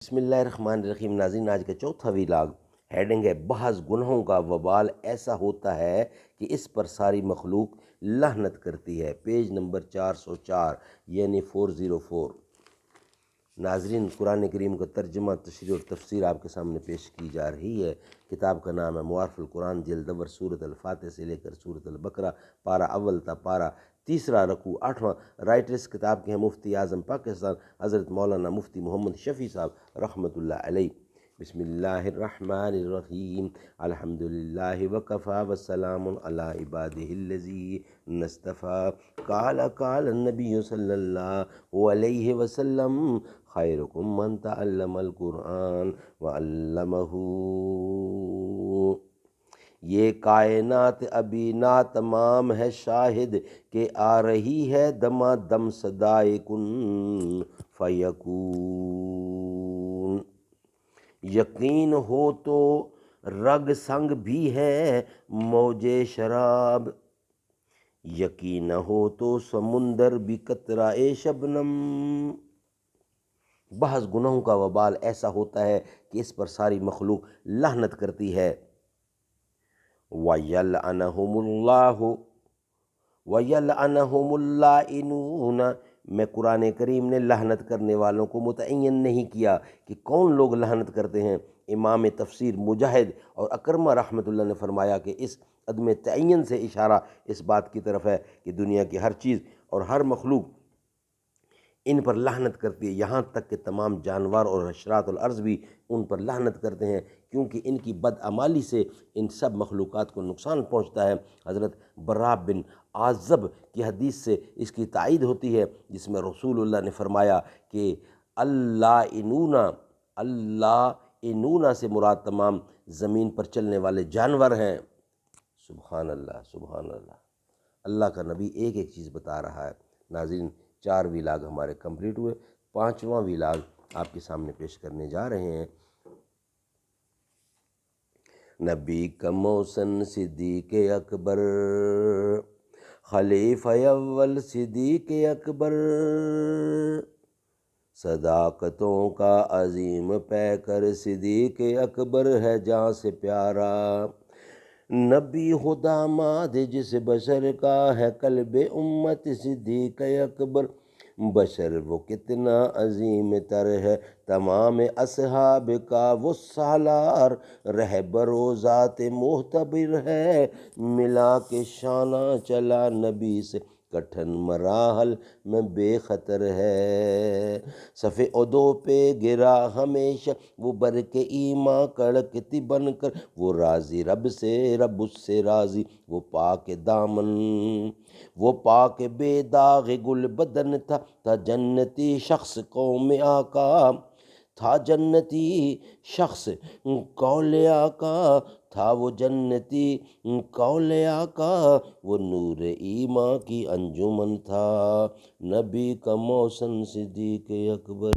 بسم اللہ الرحمن الرحیم۔ ناظرین، آج کا چوتھا ویلاگ ہیڈنگ ہے بعض گناہوں کا وبال ایسا ہوتا ہے کہ اس پر ساری مخلوق لعنت کرتی ہے۔ پیج نمبر 404 یعنی 404۔ ناظرین، قرآن کریم کا ترجمہ، تشریح اور تفسیر آپ کے سامنے پیش کی جا رہی ہے۔ کتاب کا نام ہے موارف القرآن، جلد اول، سورۃ الفاتح سے لے کر سورۃ البقرہ، پارہ اول تا پارہ تیسرا رکوع 8واں۔ رائٹر اس کتاب کے ہیں مفتی اعظم پاکستان حضرت مولانا مفتی محمد شفیع صاحب رحمۃ اللہ علیہ۔ بسم اللہ الرحمن الرحیم۔ الحمدللہ وکفی وسلام علی عبادہ الذین اصطفی۔ قال النبی صلی اللہ علیہ وسلم خیرکم من تعلم القرآن وعلمہ۔ یہ کائنات ابھی ناتمام ہے شاہد کہ آ رہی ہے دما دم صدائے کن فیکون۔ یقین ہو تو رگ سنگ بھی ہے موج شراب، یقین نہ ہو تو سمندر بھی قطرہ شبنم۔ بعض گناہوں کا وبال ایسا ہوتا ہے کہ اس پر ساری مخلوق لعنت کرتی ہے۔ وَيَلْعَنَهُمُ اللَّهُ وَيَلْعَنَهُمُ اللَّائِنُونَ۔ میں قرآن کریم نے لعنت کرنے والوں کو متعین نہیں کیا کہ کون لوگ لعنت کرتے ہیں۔ امام تفسیر مجاہد اور اکرمہ رحمۃ اللہ نے فرمایا کہ اس عدم تعین سے اشارہ اس بات کی طرف ہے کہ دنیا کی ہر چیز اور ہر مخلوق ان پر لعنت کرتی ہے، یہاں تک کہ تمام جانور اور حشرات الارض بھی ان پر لعنت کرتے ہیں، کیونکہ ان کی بدعمالی سے ان سب مخلوقات کو نقصان پہنچتا ہے۔ حضرت براء بن عازب کی حدیث سے اس کی تائید ہوتی ہے، جس میں رسول اللہ نے فرمایا کہ اللہ سے مراد تمام زمین پر چلنے والے جانور ہیں۔ سبحان اللہ، سبحان اللہ۔ اللہ کا نبی ایک ایک چیز بتا رہا ہے۔ ناظرین، 4 ویلاگ ہمارے کمپلیٹ ہوئے، 5واں ویلاگ آپ کے سامنے پیش کرنے جا رہے ہیں۔ نبی کا محسن صدیق اکبر، خلیفہ اول صدیق اکبر، صداقتوں کا عظیم پیکر صدیق اکبر ہے جہاں سے پیارا۔ نبی ہو داماد جس بشر کا ہے قلب امت صدیق اکبر، بشر وہ کتنا عظیم تر ہے تمام اصحاب کا وہ سالار، رہبر و ذات معتبر ہے ملا کے شانہ چلا نبی سے کٹھن مراحل میں بے خطر ہے۔ صف عدو پہ گرا ہمیشہ وہ برق ایمان کڑکتی بن کر، وہ راضی رب سے رب اس سے راضی، وہ پاک دامن وہ پاک بے داغ گل بدن تھا جنتی شخص قوم آقا، تھا جنتی شخص قول آقا، تھا وہ جنتی قول آقا، وہ نور ایمان کی انجمن تھا نبی کا محسن صدیق اکبر۔